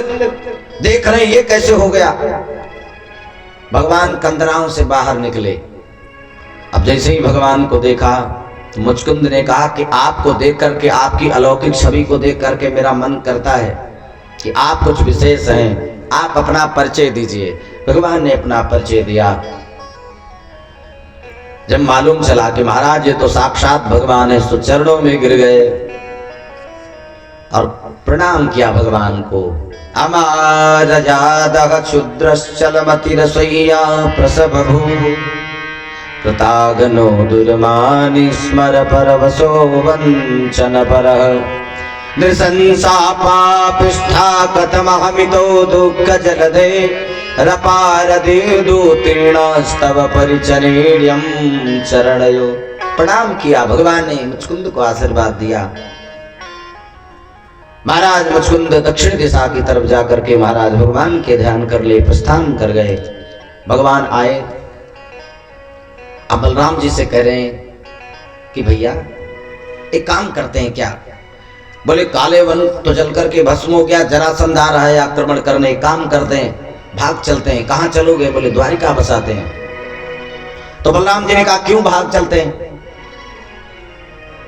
देख रहे ये कैसे हो गया। भगवान कंदराओं से बाहर निकले। अब जैसे ही भगवान को देखा तो मुचकुंद ने कहा कि आपको देख करके, आपकी अलौकिक छवि को देख करके मेरा मन करता है कि आप कुछ विशेष हैं, आप अपना परिचय दीजिए। भगवान ने अपना परिचय दिया। जब मालूम चला कि महाराज ये तो साक्षात भगवान है, तो चरणों में गिर गए और प्रणाम किया भगवान को। अमार जादः क्षुद्रश्चलमतिरसोय्या प्रसभभू कृतागनो दुर्मानि स्मर परवसो वंचन परः नृशंसा पापिष्ठा कथमहमितो दुःख जलधे रपारदीर्दूतीर्णस्तव परिचरेण्यं चरणयो। प्रणाम किया भगवान ने, मुचकुंद को आशीर्वाद दिया। महाराज मुचकुंद दक्षिण दिशा की तरफ जाकर के महाराज भगवान के ध्यान कर ले प्रस्थान कर गए। भगवान आए, अब बलराम जी से कह रहे हैं कि भैया एक काम करते हैं क्या। बोले कालेवन तो जल करके भस्म हो गया, जरासंध आ रहा है आक्रमण करने, काम करते हैं भाग चलते हैं। कहाँ चलोगे। बोले द्वारिका बसाते हैं। तो बलराम जी ने कहा क्यों भाग चलते हैं।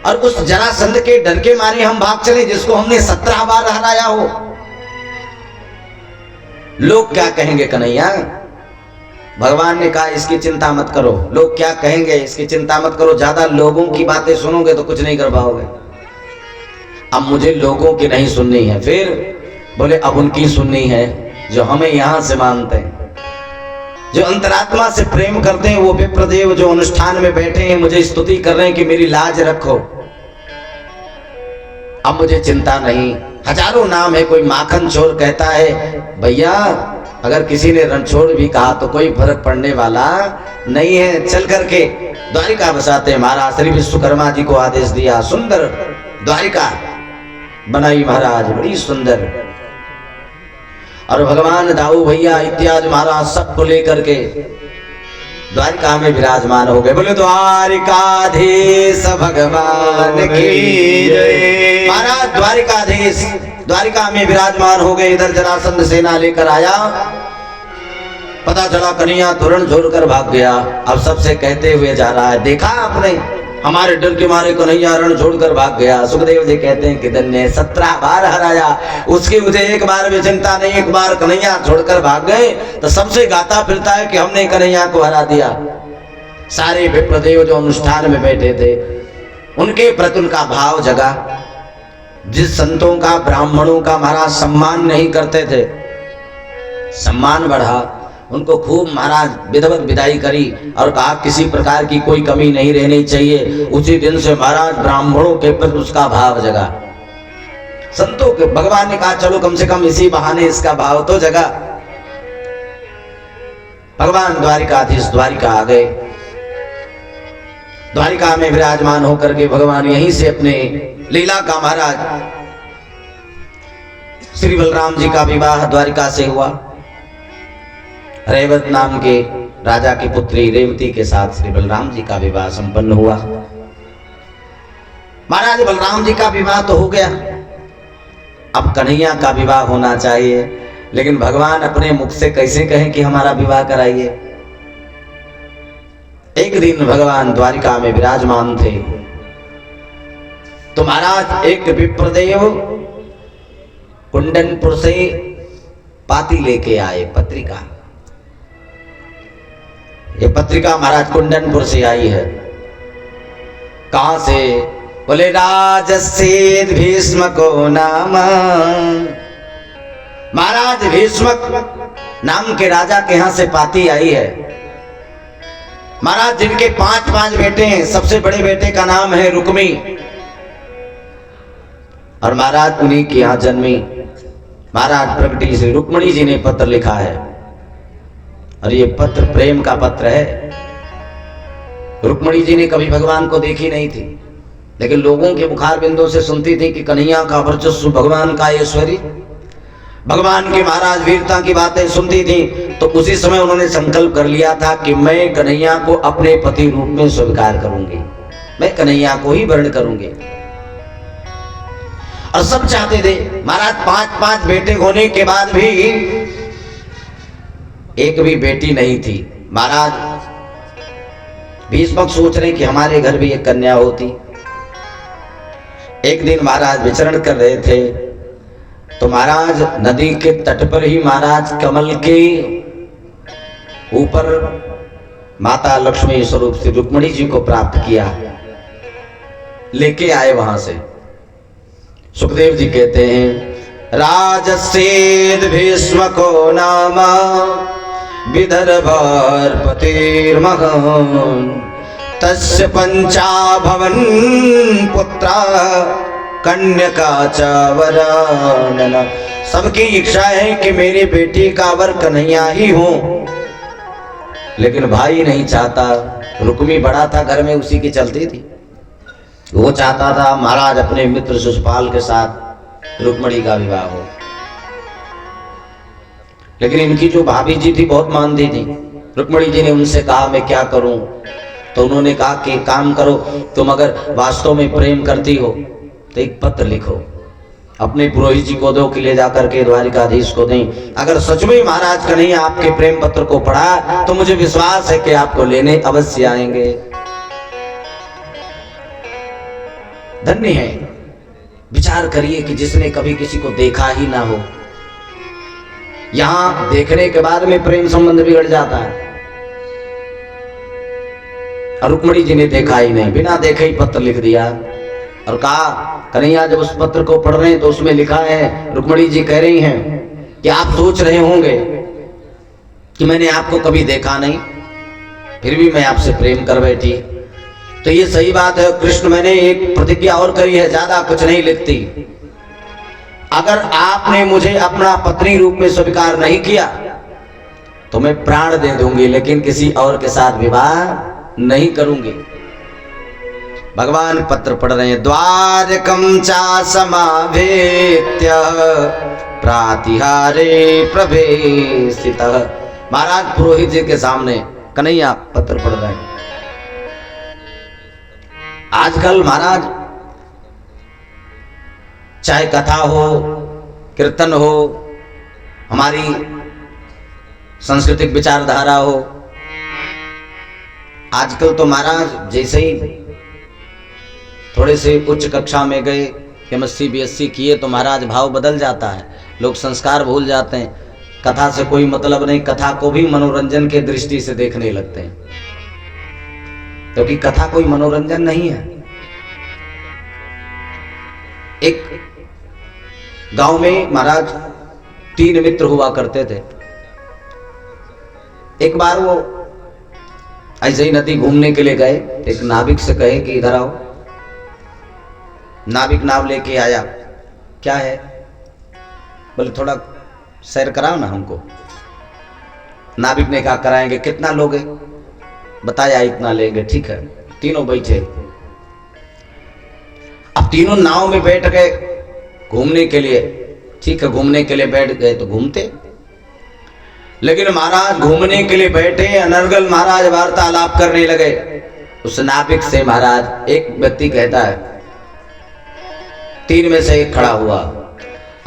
और उस जरासंध के डर के मारे हम भाग चले जिसको हमने 17 बार हराया हो। लोग क्या कहेंगे कन्हैया। भगवान ने कहा इसकी चिंता मत करो, लोग क्या कहेंगे इसकी चिंता मत करो। ज्यादा लोगों की बातें सुनोगे तो कुछ नहीं कर पाओगे। अब मुझे लोगों की नहीं सुननी है। फिर बोले अब उनकी सुननी है जो हमें यहां से मानते हैं, जो अंतरात्मा से प्रेम करते हैं। वो विप्रदेव जो अनुष्ठान में बैठे हैं मुझे स्तुति कर रहे हैं कि मेरी लाज रखो। अब मुझे चिंता नहीं। हजारों नाम है, कोई माखन चोर कहता है भैया अगर किसी ने रणछोड़ भी कहा तो कोई फर्क पड़ने वाला नहीं है। चल करके द्वारिका बसाते हैं। महाराज श्री विश्वकर्मा जी को आदेश दिया, सुंदर द्वारिका बनाई महाराज, बड़ी सुंदर। और भगवान दाऊ भैया इत्यादि महाराज सबको लेकर के द्वारिका में विराजमान हो गए। बोले द्वारिकाधीश भगवान की जय। महाराज द्वारिकाधीश द्वारिका में विराजमान हो गए। इधर जरासंध सेना लेकर आया, पता चला कन्हैया तुरंत छोड़कर भाग गया। अब सबसे कहते हुए जा रहा है, देखा आपने हमारे डर के मारे कन्हैया रण छोड़कर भाग गया। सुखदेव जी कहते हैं कि धन्य 17 बार हराया, उसकी मुझे एक बार भी चिंता नहीं। एक बार कन्हैया छोड़कर भाग गए तो सबसे गाता फिरता है कि हमने कन्हैया को हरा दिया। सारे विप्रदेव जो अनुष्ठान में बैठे थे उनके प्रति उनका भाव जगा। जिस संतों का ब्राह्मणों का महाराज सम्मान नहीं करते थे, सम्मान बढ़ा। उनको खूब महाराज विधिवत विदाई करी और कहा किसी प्रकार की कोई कमी नहीं रहनी चाहिए। उसी दिन से महाराज ब्राह्मणों के प्रति उसका भाव जगा। संतों के भगवान ने कहा चलो कम से कम इसी बहाने इसका भाव तो जगा। भगवान द्वारिकाधीश द्वारिका आ गए। द्वारिका में विराजमान होकर के भगवान यहीं से अपने लीला का महाराज श्री बलराम जी का विवाह द्वारिका से हुआ। रेवत नाम के राजा की पुत्री रेवती के साथ श्री बलराम जी का विवाह संपन्न हुआ। महाराज बलराम जी का विवाह तो हो गया, अब कन्हैया का विवाह होना चाहिए, लेकिन भगवान अपने मुख से कैसे कहें कि हमारा विवाह कराइए। एक दिन भगवान द्वारिका में विराजमान थे तो महाराज एक विप्रदेव कुंडनपुर से पाती लेके आए, पत्रिका। ये पत्रिका महाराज कुंडनपुर से आई है। कहां से? बोले राजसेद भीष्म को नाम। महाराज भीष्मक नाम के राजा के यहां से पाती आई है। महाराज जिनके 5 बेटे हैं, सबसे बड़े बेटे का नाम है रुक्मी, और महाराज उन्हीं के यहां जन्मी महाराज प्रगति श्री रुक्मणी जी ने पत्र लिखा है, और ये पत्र प्रेम का पत्र है। रुक्मणी जी ने कभी भगवान को देखी नहीं थी, लेकिन लोगों के मुखार बिंदों से सुनती थी कि कन्हैया का वर्चस्व, भगवान का ऐश्वर्य, भगवान की महाराज वीरता की बातें सुनती थी। तो उसी समय उन्होंने संकल्प कर लिया था कि मैं कन्हैया को अपने पति रूप में स्वीकार करूंगी, मैं कन्हैया को ही वर्ण करूंगी। और सब चाहते थे। महाराज 5 बेटे होने के बाद भी एक भी बेटी नहीं थी। महाराज भीष्मक सोच रहे कि हमारे घर भी एक कन्या होती। एक दिन महाराज विचरण कर रहे थे तो महाराज नदी के तट पर ही महाराज कमल के ऊपर माता लक्ष्मी स्वरूप श्री रुक्मणी जी को प्राप्त किया, लेके आए वहां से। सुखदेव जी कहते हैं राजसेद भीष्म को नाम विदर्भर्पतिर्महान् तस्य 5 भवन पुत्रा कन्यका च वरानन। सबकी इच्छा है कि मेरी बेटी का वर कन्हैया ही हो, लेकिन भाई नहीं चाहता। रुक्मी बड़ा था घर में, उसी की चलती थी। वो चाहता था महाराज अपने मित्र शिशुपाल के साथ रुक्मणी का विवाह हो, लेकिन इनकी जो भाभी जी थी बहुत मानती थी। रुक्मणी जी ने उनसे कहा मैं क्या करूं? तो उन्होंने कहा कि काम करो, तुम अगर वास्तव में प्रेम करती हो तो एक पत्र लिखो, अपने पुरोहित जी को दो कि ले जाकर के द्वारिकाधीश को दें। अगर सच में महाराज कन्हैया आपके प्रेम पत्र को पढ़ा तो मुझे विश्वास है कि आपको लेने अवश्य आएंगे। धन्य है। विचार करिए कि जिसने कभी किसी को देखा ही ना हो, यहां देखने के बाद में प्रेम संबंध बिगड़ जाता है। और रुक्मणी जी ने देखा ही नहीं, बिना देखे ही पत्र लिख दिया और कहा कन्हैया जब उस पत्र को पढ़ रहे हैं तो उसमें लिखा है, रुक्मणी जी कह रही हैं कि आप सोच रहे होंगे कि मैंने आपको कभी देखा नहीं, फिर भी मैं आपसे प्रेम कर बैठी। तो ये सही बात है कृष्ण, मैंने एक प्रतिज्ञा और करी है, ज्यादा कुछ नहीं लिखती। अगर आपने मुझे अपना पत्नी रूप में स्वीकार नहीं किया तो मैं प्राण दे दूंगी, लेकिन किसी और के साथ विवाह नहीं करूंगी। भगवान पत्र पढ़ रहे हैं। द्वारकं चा समावेत्य प्रातिहारे प्रवेशितः। महाराज पुरोहित जी के सामने कन्हैया पत्र पढ़ रहे हैं। आजकल महाराज चाहे कथा हो, कीर्तन हो, हमारी सांस्कृतिक विचारधारा हो, आजकल तो महाराज जैसे ही थोड़े से उच्च कक्षा में गए, MSc BSc किए तो महाराज भाव बदल जाता है, लोग संस्कार भूल जाते हैं। कथा से कोई मतलब नहीं, कथा को भी मनोरंजन के दृष्टि से देखने लगते हैं, क्योंकि कथा कोई मनोरंजन नहीं है। एक गांव में महाराज 3 मित्र हुआ करते थे। एक बार वो ऐसे ही नदी घूमने के लिए गए, एक नाविक से कहे कि इधर आओ। नाविक नाव लेके आया। क्या है? बोले थोड़ा सैर कराओ ना हमको। नाविक ने कहा कराएंगे। कितना लोगे? बताया इतना लेंगे। ठीक है। तीनों बैठे। अब तीनों नाव में बैठ गए घूमने के लिए। ठीक है, घूमने के लिए बैठ गए तो घूमते। लेकिन महाराज घूमने के लिए बैठे, अनर्गल महाराज वार्तालाप करने लगे। उस नाविक से महाराज एक व्यक्ति कहता है, तीन में से एक खड़ा हुआ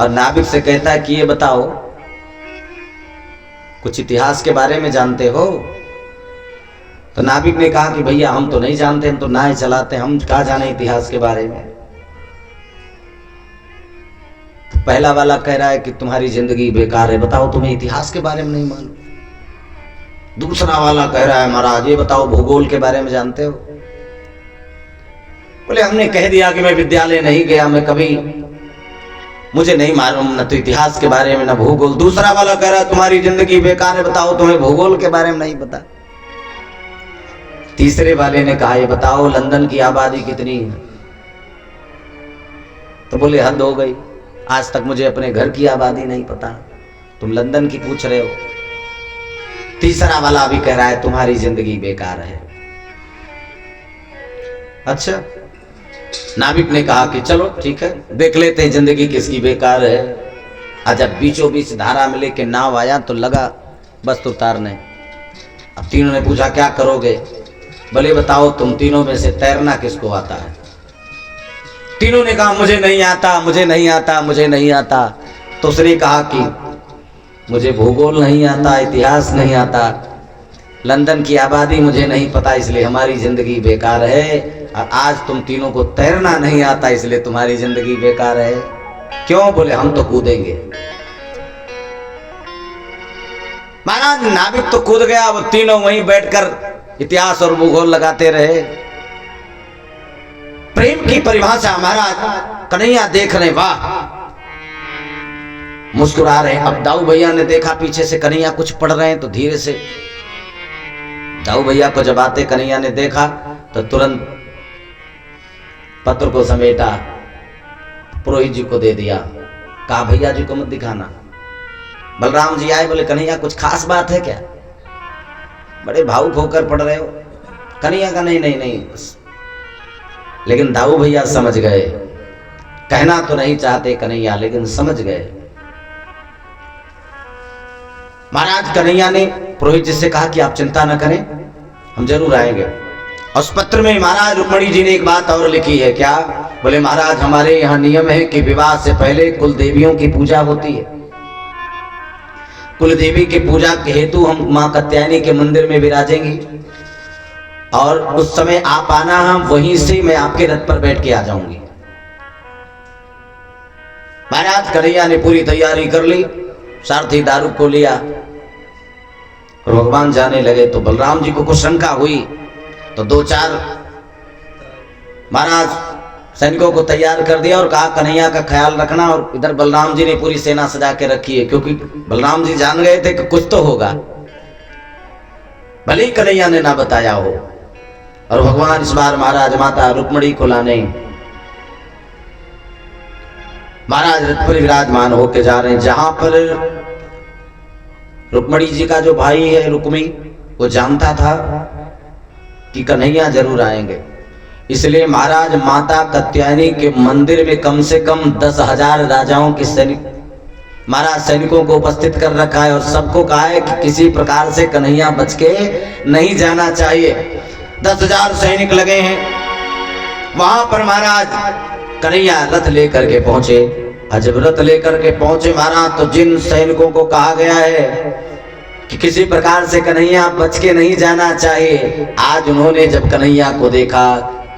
और नाविक से कहता है कि ये बताओ कुछ इतिहास के बारे में जानते हो? तो नाविक ने कहा कि भैया हम तो नहीं जानते, हम तो नाव चलाते, हम क्या जाने इतिहास के बारे में। तो पहला वाला कह रहा है कि तुम्हारी जिंदगी बेकार है, बताओ तुम्हें इतिहास के बारे में नहीं मालूम। दूसरा वाला कह रहा है महाराज ये बताओ भूगोल के बारे में जानते हो? बोले हमने कह दिया कि मैं विद्यालय नहीं गया, मैं कभी मुझे नहीं मालूम न तो इतिहास के बारे में न भूगोल। दूसरा वाला कह रहा है तुम्हारी जिंदगी बेकार है, बताओ तुम्हें भूगोल के बारे में नहीं पता। तीसरे वाले ने कहा ये बताओ लंदन की आबादी कितनी है? तो बोले हद हो गई, आज तक मुझे अपने घर की आबादी नहीं पता, तुम लंदन की पूछ रहे हो। तीसरा वाला भी कह रहा है तुम्हारी जिंदगी बेकार है। अच्छा, नाविक ने कहा कि चलो ठीक है देख लेते हैं जिंदगी किसकी बेकार है। और जब बीचों बीच धारा में लेके नाव आया तो लगा बस उतारने। अब तीनों ने पूछा क्या करोगे? बोले बताओ तुम तीनों में से तैरना किसको आता है? तीनों ने कहा मुझे नहीं आता, मुझे नहीं आता, मुझे नहीं आता। तो उसने कहा कि मुझे भूगोल नहीं आता, इतिहास नहीं आता, लंदन की आबादी मुझे नहीं पता, इसलिए हमारी जिंदगी बेकार है। और आज तुम तीनों को तैरना नहीं आता इसलिए तुम्हारी जिंदगी बेकार है। क्यों? बोले हम तो कूदेंगे। महाराज नाविक तो कूद गया, वो तीनों वहीं बैठकर इतिहास और भूगोल लगाते रहे। प्रेम की परिभाषा महाराज कन्हैया देख रहे, वाह, मुस्कुरा रहे। अब दाऊ भैया ने देखा पीछे से कन्हैया कुछ पढ़ रहे हैं तो धीरे से दाऊ भैया को जब आते कन्हैया ने देखा तो तुरंत पत्र को समेटा, पुरोहित जी को दे दिया, कहा भैया जी को मत दिखाना। बलराम जी आए, बोले कन्हैया कुछ खास बात है क्या? बड़े भावुक होकर पढ़ रहे हो। कन्हैया का नहीं नहीं नहीं। लेकिन दाऊ भैया समझ गए, कहना तो नहीं चाहते कन्हैया लेकिन समझ गए। महाराज कन्हैया ने पुरोहित जी से कहा कि आप चिंता न करें, हम जरूर आएंगे। और उस पत्र में महाराज रुक्मणी जी ने एक बात और लिखी है। क्या? बोले महाराज हमारे यहाँ नियम है कि विवाह से पहले कुल देवियों की पूजा होती है। कुल देवी की पूजा के हेतु हम माँ कात्यायनी के मंदिर में विराजेंगे और उस समय आप आना, हम वहीं से मैं आपके रथ पर बैठ के आ जाऊंगी। महाराज कन्हैया ने पूरी तैयारी कर ली, सारथी दारू को लिया और भगवान जाने लगे। तो बलराम जी को कुछ शंका हुई तो दो चार महाराज सैनिकों को तैयार कर दिया और कहा कन्हैया का ख्याल रखना। और इधर बलराम जी ने पूरी सेना सजा के रखी है, क्योंकि बलराम जी जान गए थे कि कुछ तो होगा, भले ही कन्हैया ने ना बताया हो। और भगवान इस बार महाराज माता रुक्मणी को लाने महाराज रथ पर विराजमान होके जा रहे हैं। जहां पर रुक्मणी जी का जो भाई है रुक्मी, वो जानता था कि कन्हैया जरूर आएंगे, इसलिए महाराज माता कात्यायनी के मंदिर में कम से कम 10,000 राजाओं के सैनिक महाराज सैनिकों को उपस्थित कर रखा है। और सबको कहा है कि किसी प्रकार से कन्हैया बच के नहीं जाना चाहिए। 10,000 सैनिक लगे हैं वहां पर। महाराज कन्हैया रथ लेकर के पहुंचे। जब रथ लेकर के पहुंचे महाराज, तो जिन सैनिकों को कहा गया है कि किसी प्रकार से कन्हैया बच के नहीं जाना चाहिए, आज उन्होंने जब कन्हैया को देखा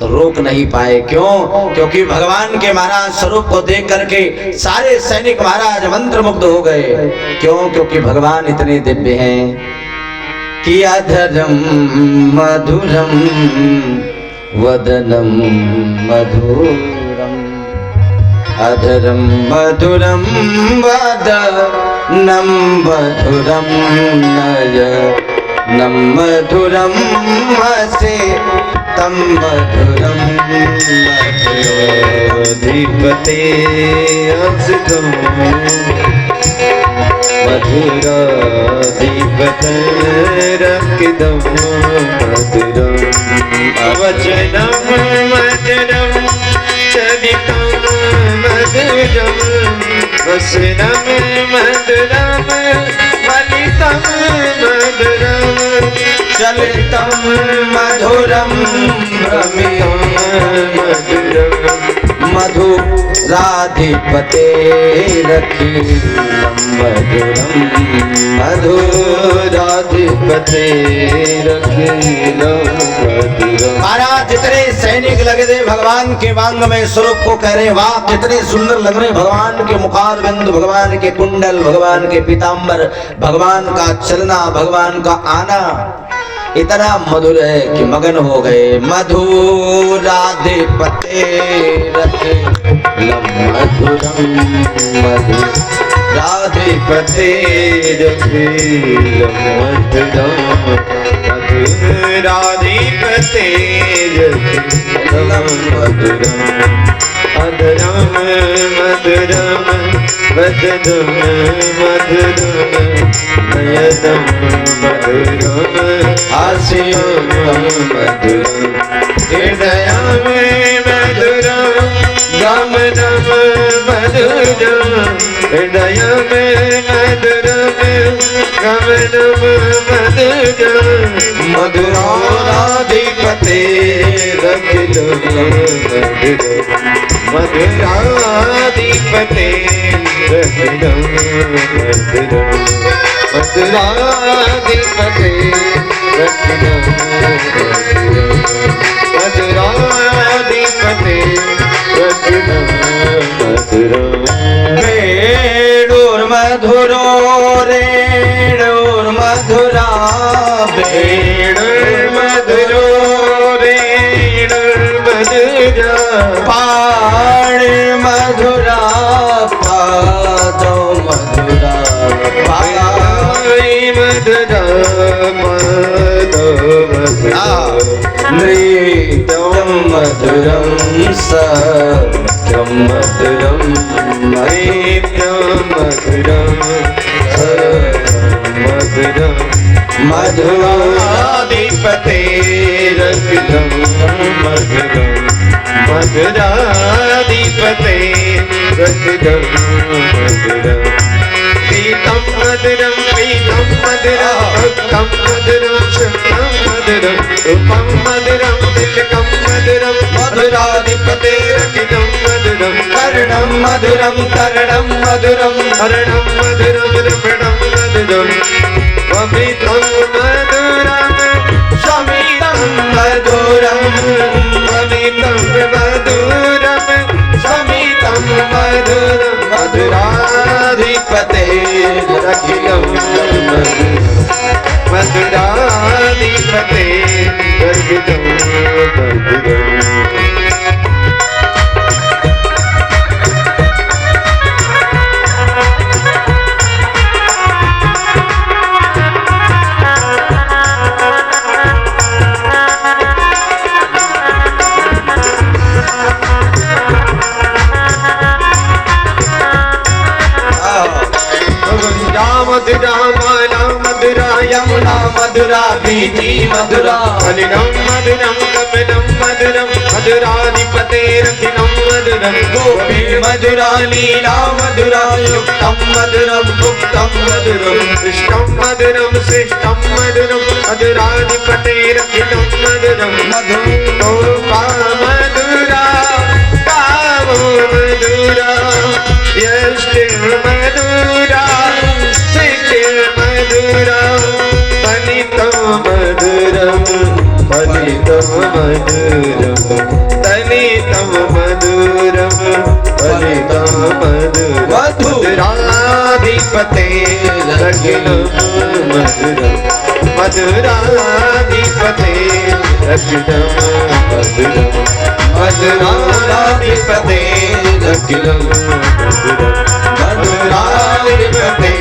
तो रोक नहीं पाए। क्यों? क्योंकि भगवान के महाराज स्वरूप को देख करके सारे सैनिक महाराज मंत्र मुग्ध हो गए। क्यों? क्योंकि भगवान इतने दिव्य हैं कि अधरम मधुरम वदनम मधुरम, अधरम मधुरम वदनम मधुरम नयनम मधुरम हसे तम मधुरम मधुराधिपते अब्जगम मधुराधिपते रकिदम मधुरम अवचनम मधुरम चरितम मधुरम वसनम मधुरम चलितं मधुरं चलितं मधुरं रम्यं मधुरं मधुराधिपते रखिलं मधुरं मधुराधिपते रखिलं मधुरं। महाराज जितने सैनिक लगे थे भगवान के वांग में स्वरूप को कह रहे, वाह कितने सुंदर लग रहे, भगवान के मुखारविंद, भगवान के कुंडल, भगवान के पीतांबर, भगवान का चलना, भगवान का आना इतना मधुर है कि मगन हो गए। मधुराधिपते रखिलं मधुरं मधुराधिपते रखिलं मधुरं मधुराधिपते रखिलं मधुरं मधुरं मधुरं वदनं मधुरं नयनं मधुरं हास्यं मधुरं हृदयं मधुरं गमनं मधुरं हृदयं मधुरं गमनं मधुरं मधुराधिपते रखिलं मधुरं मधुराधिपते रखिलं मधुरं मधुराधिपते रखिलं मधुरं मधुराधिपते रखिलं मधुरं। वेणुर्मधुरो रेणुर्मधुरा वेणुर्मधुरो रेणुर्मधुरा पाणिर्मधुरा पादौ मधुरा मधुरा नृत्यं मधुरं सत्यं मधुरं नृत्यं मधुरं मधुरं मधुराधिपते रखिलं मधुरं मधुराधिपते रखिलं मधुरं पीतं मधुरं पीतं मधुरं भक्तं मधुरं शुद्धं मधुरं रूपं मधुरं तिलकं मधुरं मधुराधिपते रखिलं मधुरं कर्णं मधुरं कर्णं मधुरं हरणं मधुरं रमणं मधुरं वमितं मधुरं शमितं मधुरं वमितं मधुरं शमितं मधुरं मधुराधिपते रखिलं मधुराधिपते रखिलं मधुरं। मधुरा माला मधुरा यमुना मधुरा बीजी मधुरा फलिनं मधुरं कपिलं मधुरं मधुराधिपते रखिलं मधुरं गोपी मधुरा लीला मधुरा युक्तं मधुरं भुक्तं मधुरं इष्टं मधुरं श्रेष्ठं मधुरं मधुराधिपते रखिलं मधुरं मधुरा मधुरा कामो मधुरा यष्टिर्मधुरा मधुरं फलितं मधुरं फलितं मधुरं तलितं मधुरं फलितं मधुरं मधुराधिपते रखिलं मधुरं मधुराधिपते रखिलं मधुरं मधुराधिपते रखिलं मधुरं मधुराधिपते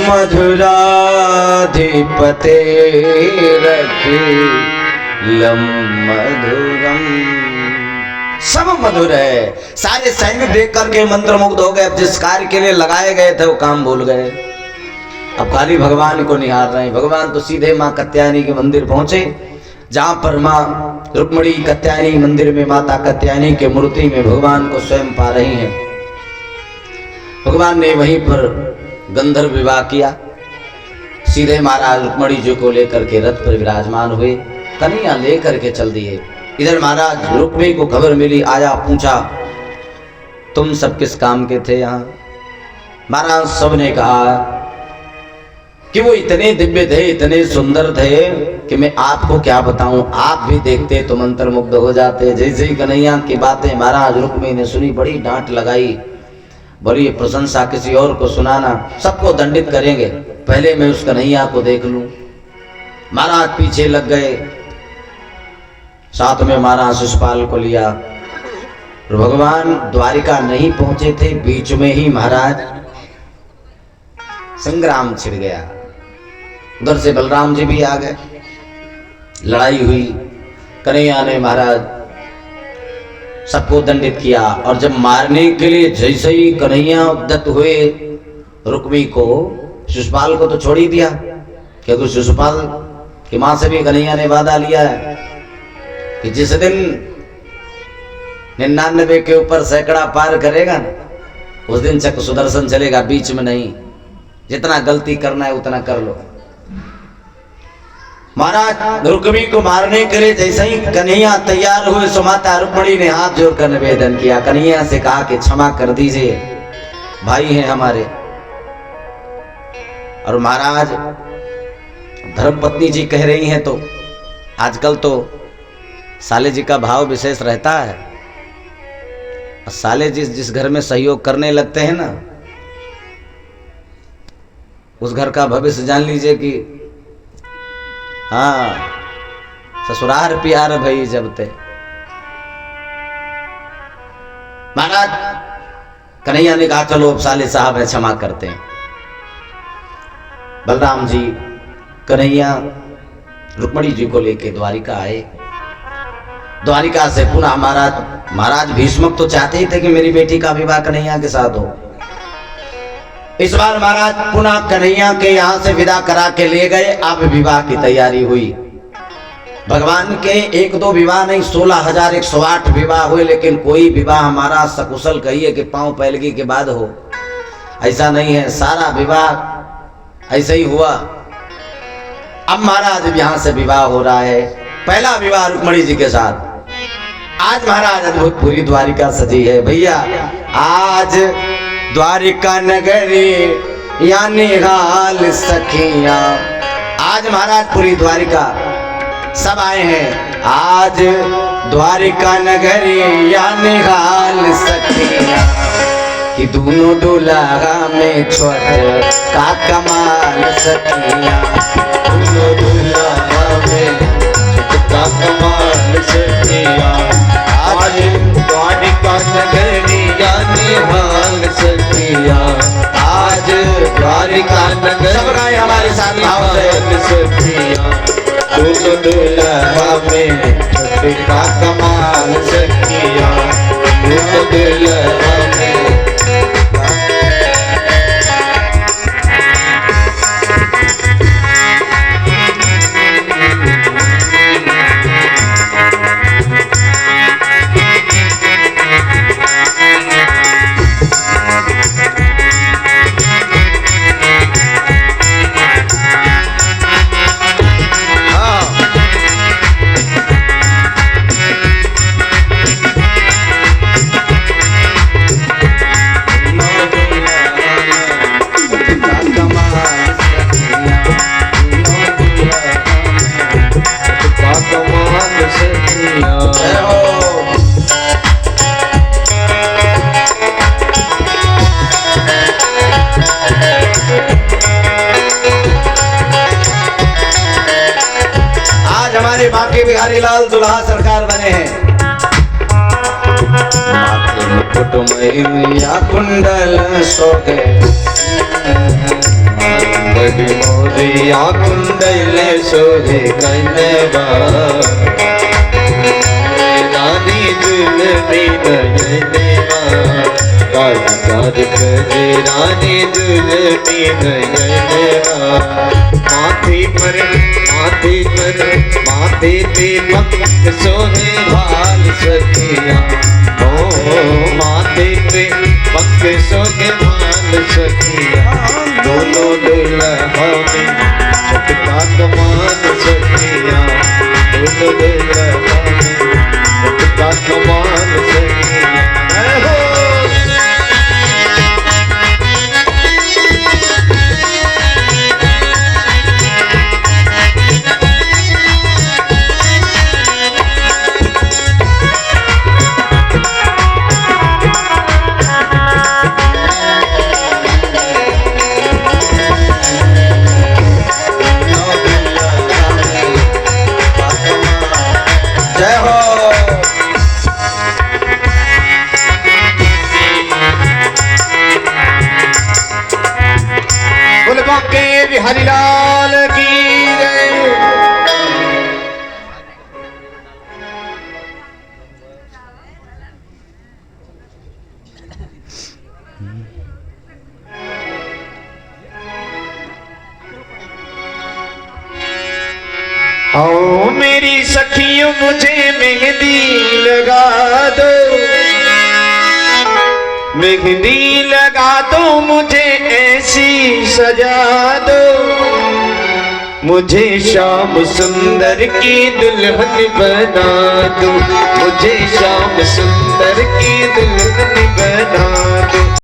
मधुराधिपते रखिलम मधुरम। सब मधुर है। सारे सैनिक देख करके मंत्र मुग्ध हो गए। अब जिस कार्य के लिए लगाए गए थे वो काम भूल गए। अब खाली भगवान को निहार रहे हैं। भगवान तो सीधे माँ कात्यायनी के मंदिर पहुंचे, जहां पर माँ रुक्मिणी कात्यायनी मंदिर में माता कात्यायनी के मूर्ति में भगवान को स्वयं पा रही हैं। भगवान ने वहीं पर गंधर्व विवाह किया। सीधे महाराज रुक्मिणी जी को लेकर के रथ पर विराजमान हुए, कन्हैया लेकर के चल दिए। इधर महाराज रुक्मिणी को खबर मिली, आया पूछा तुम सब किस काम के थे यहाँ? महाराज सब ने कहा कि वो इतने दिव्य थे, इतने सुंदर थे कि मैं आपको क्या बताऊं, आप भी देखते तो मंत्र मुग्ध हो जाते। जैसे ही कन्हैया की बातें महाराज रुक्मिणी ने सुनी, बड़ी डांट लगाई, बोली प्रशंसा किसी और को सुनाना, सबको दंडित करेंगे, पहले मैं उस कन्हैया को देख लूं। महाराज पीछे लग गए, साथ में महाराज शिशुपाल को लिया। भगवान द्वारिका नहीं पहुंचे थे, बीच में ही महाराज संग्राम छिड़ गया। उधर से बलराम जी भी आ गए, लड़ाई हुई। कन्हैया ने महाराज सबको दंडित किया। और जब मारने के लिए जैसे ही कन्हैया उद्यत हुए रुक्मिणी को, शिशुपाल को तो छोड़ ही दिया, क्योंकि शिशुपाल की मां से भी कन्हैया ने वादा लिया है कि जिस दिन 99 के ऊपर सैकड़ा पार करेगा ना, उस दिन चक्र सुदर्शन चलेगा, बीच में नहीं। जितना गलती करना है उतना कर लो। महाराज रुक्मिणी को मारने के लिए जैसे ही कन्हैया तैयार हुए, सो माता रुक्मिणी ने हाथ जोड़कर निवेदन किया, कन्हैया से कहा कि क्षमा कर दीजिए, भाई हैं हमारे। और महाराज धर्मपत्नी जी कह रही हैं, तो आजकल तो साले जी का भाव विशेष रहता है। और साले जी जिस घर में सहयोग करने लगते हैं ना, उस घर का भविष्य जान लीजिए कि हाँ, ससुराल प्यार भई जब ते। महाराज कन्हैया ने कहा चलो अब साले साहब है, क्षमा करते हैं। बलराम जी कन्हैया रुक्मिणी जी को लेके द्वारिका आए। द्वारिका से पुनः महाराज भीष्मक तो चाहते ही थे कि मेरी बेटी का विवाह कन्हैया के साथ हो। इस बार महाराज पुनः कन्हैया के यहाँ से विदा करा के ले गए। अब विवाह की तैयारी हुई। भगवान के 1-2 विवाह नहीं, 16,108 विवाह हुए, लेकिन कोई विवाह हमारा सकुशल कहिए कि पांव पैलगी के बाद हो, ऐसा नहीं है। सारा विवाह ऐसे ही हुआ। अब महाराज यहाँ से विवाह हो रहा है। पहला विवाह रुक्मिणी जी के साथ। आज महाराज अद्भुत पूरी द्वारिका सजी है भैया। आज द्वारिका नगरी या निहाल सखिया, आज महाराज पूरी द्वारिका सब आए हैं। आज द्वारिका नगरी या निहाल सखिया, कि दोनों दुल्हा में छोट का कमाल सखिया, दोनों दुल्हा में छोट का कमाल सखिया। आज द्वारिका नगरी या निहाल सखिया, आज द्वारिका नगरी सब गाए हमारे साथ भाव से सखिया। दोनों दुल्हा में छोट का कमाल सखिया, दोनों दुल्हा में। बांके बिहारी लाल दुल्हा सरकार बने हैं। माथे मुकुट मैया कुंडल शोभे, बड़ी मोरिया कुंडल सोहे कनवा रानी दुल्हनी नयनवा राजदार करे रानी दुल्हनी नयनवा माथे पे पंख सोहे भाल सखिया ओ माथे पे पंख सोहे भाल सखिया दोनों दुल्हा में छटका कमान सखिया दोनों दुल्हा में छटका कमान सखिया हरिलाल की जय। आओ मेरी सखियों मुझे मेहंदी लगा दो, मेहंदी लगा दो मुझे ऐसी सजा दो, मुझे श्याम सुंदर की दुल्हन बना दो, मुझे श्याम सुंदर की दुल्हन बना दो।